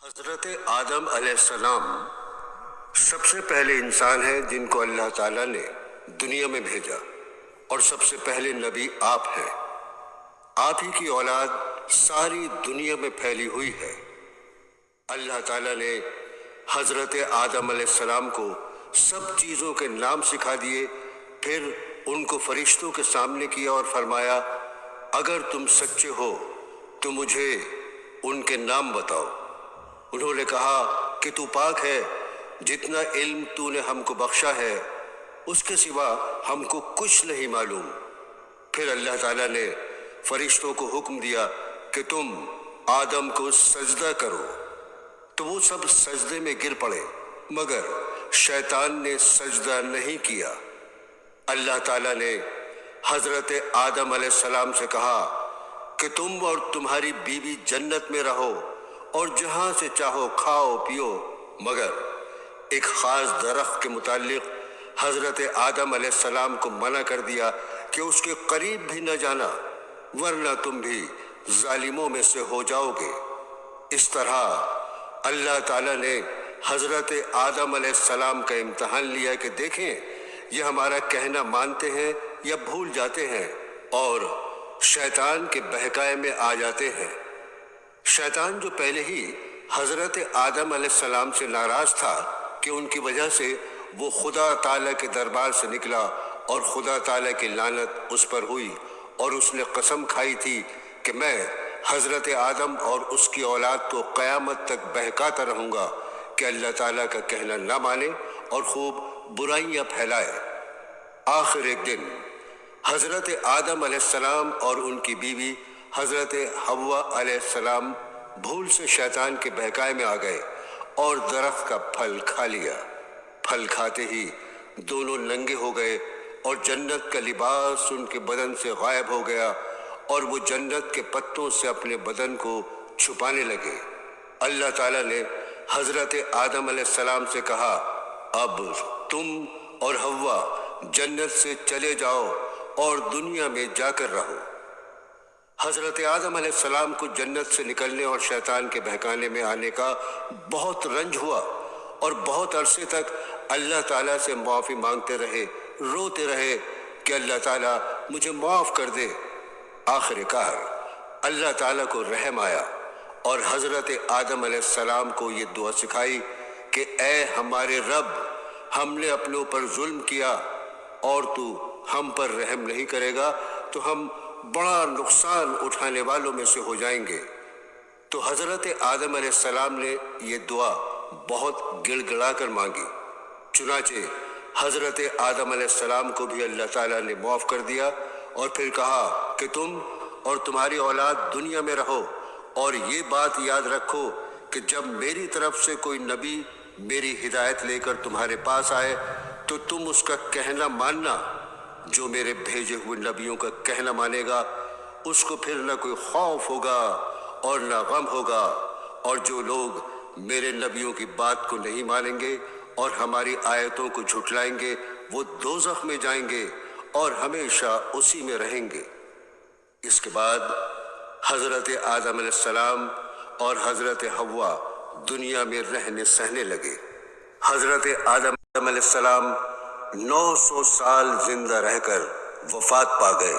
حضرت آدم علیہ السلام سب سے پہلے انسان ہیں جن کو اللہ تعالیٰ نے دنیا میں بھیجا، اور سب سے پہلے نبی آپ ہیں۔ آپ ہی کی اولاد ساری دنیا میں پھیلی ہوئی ہے۔ اللہ تعالیٰ نے حضرت آدم علیہ السلام کو سب چیزوں کے نام سکھا دیے، پھر ان کو فرشتوں کے سامنے کیا اور فرمایا، اگر تم سچے ہو تو مجھے ان کے نام بتاؤ۔ انہوں نے کہا کہ تو پاک ہے، جتنا علم تو نے ہم کو بخشا ہے اس کے سوا ہم کو کچھ نہیں معلوم۔ پھر اللہ تعالیٰ نے فرشتوں کو حکم دیا کہ تم آدم کو سجدہ کرو، تو وہ سب سجدے میں گر پڑے، مگر شیطان نے سجدہ نہیں کیا۔ اللہ تعالیٰ نے حضرت آدم علیہ السلام سے کہا کہ تم اور تمہاری بیوی جنت میں رہو اور جہاں سے چاہو کھاؤ پیو، مگر ایک خاص درخت کے متعلق حضرت آدم علیہ السلام کو منع کر دیا کہ اس کے قریب بھی نہ جانا، ورنہ تم بھی ظالموں میں سے ہو جاؤ گے۔ اس طرح اللہ تعالیٰ نے حضرت آدم علیہ السلام کا امتحان لیا کہ دیکھیں یہ ہمارا کہنا مانتے ہیں یا بھول جاتے ہیں اور شیطان کے بہکائے میں آ جاتے ہیں۔ شیطان جو پہلے ہی حضرت آدم علیہ السلام سے ناراض تھا کہ ان کی وجہ سے وہ خدا تعالیٰ کے دربار سے نکلا اور خدا تعالیٰ کی لعنت اس پر ہوئی، اور اس نے قسم کھائی تھی کہ میں حضرت آدم اور اس کی اولاد کو قیامت تک بہکاتا رہوں گا کہ اللہ تعالیٰ کا کہنا نہ مانے اور خوب برائیاں پھیلائے۔ آخر ایک دن حضرت آدم علیہ السلام اور ان کی بیوی حضرت حوا علیہ السلام بھول سے شیطان کے بہکائے میں آ گئے اور درخت کا پھل کھا لیا۔ پھل کھاتے ہی دونوں ننگے ہو گئے اور جنت کا لباس ان کے بدن سے غائب ہو گیا، اور وہ جنت کے پتوں سے اپنے بدن کو چھپانے لگے۔ اللہ تعالیٰ نے حضرت آدم علیہ السلام سے کہا، اب تم اور حوا جنت سے چلے جاؤ اور دنیا میں جا کر رہو۔ حضرت آدم علیہ السلام کو جنت سے نکلنے اور شیطان کے بہکانے میں آنے کا بہت رنج ہوا، اور بہت عرصے تک اللہ تعالیٰ سے معافی مانگتے رہے، روتے رہے کہ اللہ تعالیٰ مجھے معاف کر دے۔ آخر کار اللہ تعالیٰ کو رحم آیا اور حضرت آدم علیہ السلام کو یہ دعا سکھائی کہ اے ہمارے رب، ہم نے اپنے اوپر ظلم کیا اور تو ہم پر رحم نہیں کرے گا تو ہم بڑا نقصان اٹھانے والوں میں سے ہو جائیں گے۔ تو حضرت آدم علیہ السلام نے یہ دعا بہت گڑ گڑا کر مانگی، چنانچہ حضرت آدم علیہ السلام کو بھی اللہ تعالیٰ نے معاف کر دیا، اور پھر کہا کہ تم اور تمہاری اولاد دنیا میں رہو، اور یہ بات یاد رکھو کہ جب میری طرف سے کوئی نبی میری ہدایت لے کر تمہارے پاس آئے تو تم اس کا کہنا ماننا۔ جو میرے بھیجے ہوئے نبیوں کا کہنا مانے گا اس کو پھر نہ کوئی خوف ہوگا اور نہ غم ہوگا، اور جو لوگ میرے نبیوں کی بات کو نہیں مانیں گے اور ہماری آیتوں کو جھٹلائیں گے وہ دوزخ میں جائیں گے اور ہمیشہ اسی میں رہیں گے۔ اس کے بعد حضرت آدم علیہ السلام اور حضرت حوا دنیا میں رہنے سہنے لگے۔ حضرت آدم علیہ السلام 900 سال زندہ رہ کر وفات پا گئے۔